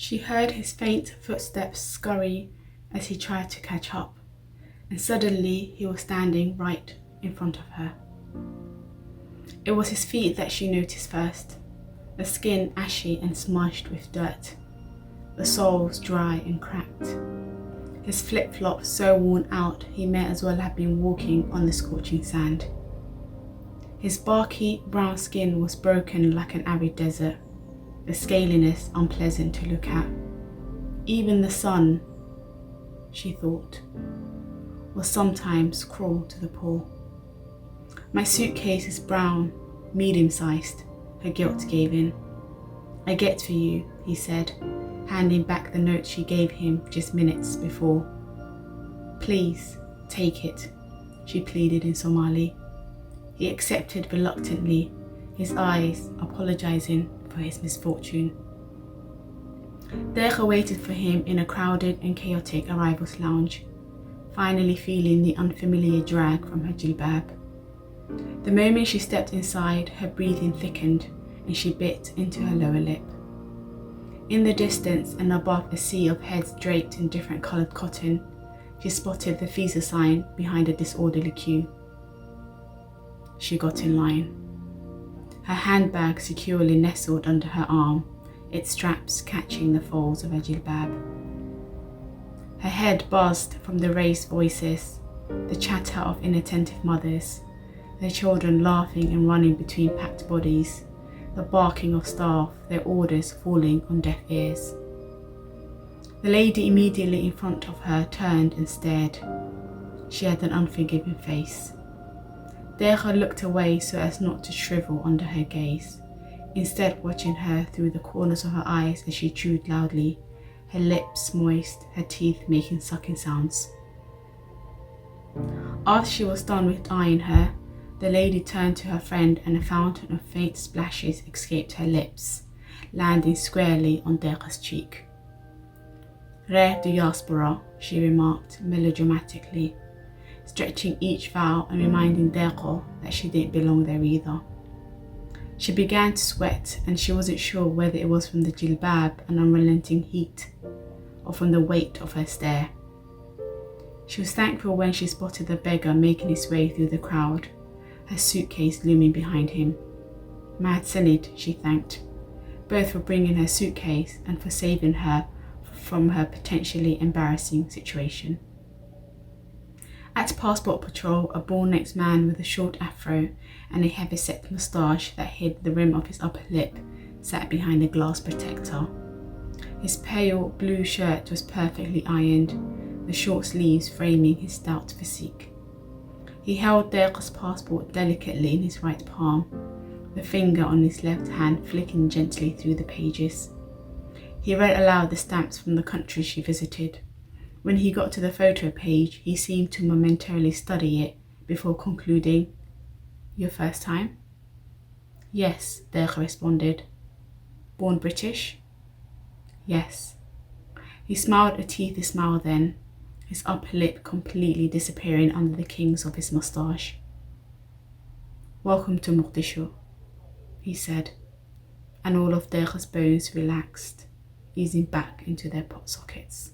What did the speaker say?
She heard his faint footsteps scurry as he tried to catch up, and suddenly he was standing right in front of her. It was his feet that she noticed first, the skin ashy and smudged with dirt, the soles dry and cracked. His flip-flops so worn out he may as well have been walking on the scorching sand. His barky brown skin was broken like an arid desert, the scaliness unpleasant to look at. Even the sun, she thought, was sometimes cruel to the poor. My suitcase is brown, medium-sized, her guilt gave in. I get for you, he said, handing back the note she gave him just minutes before. Please, take it, she pleaded in Somali. He accepted reluctantly, his eyes apologizing for his misfortune. Deqa waited for him in a crowded and chaotic arrivals lounge, finally feeling the unfamiliar drag from her jilbab. The moment she stepped inside, her breathing thickened and she bit into her lower lip. In the distance and above a sea of heads draped in different coloured cotton, she spotted the visa sign behind a disorderly queue. She got in line, her handbag securely nestled under her arm, its straps catching the folds of her jilbab. Her head buzzed from the raised voices, the chatter of inattentive mothers, their children laughing and running between packed bodies, the barking of staff, their orders falling on deaf ears. The lady immediately in front of her turned and stared. She had an unforgiving face. Deqa looked away so as not to shrivel under her gaze, instead watching her through the corners of her eyes as she chewed loudly, her lips moist, her teeth making sucking sounds. After she was done with eyeing her, the lady turned to her friend and a fountain of faint splashes escaped her lips, landing squarely on Deqa's cheek. Rare diaspora, she remarked melodramatically, stretching each vowel and reminding Deqa that she didn't belong there either. She began to sweat and she wasn't sure whether it was from the jilbab and unrelenting heat or from the weight of her stare. She was thankful when she spotted the beggar making his way through the crowd, her suitcase looming behind him. Mad Senid, she thanked, both for bringing her suitcase and for saving her from her potentially embarrassing situation. At passport patrol, a bull-necked man with a short afro and a heavy-set moustache that hid the rim of his upper lip sat behind a glass protector. His pale blue shirt was perfectly ironed, the short sleeves framing his stout physique. He held Deqa's passport delicately in his right palm, the finger on his left hand flicking gently through the pages. He read aloud the stamps from the country she visited. When he got to the photo page, he seemed to momentarily study it before concluding, "Your first time?" "Yes," Deqa responded. "Born British?" "Yes." He smiled a teethy smile then, his upper lip completely disappearing under the kings of his moustache. "Welcome to Mogadishu," he said, and all of Deqa's bones relaxed, easing back into their pot sockets.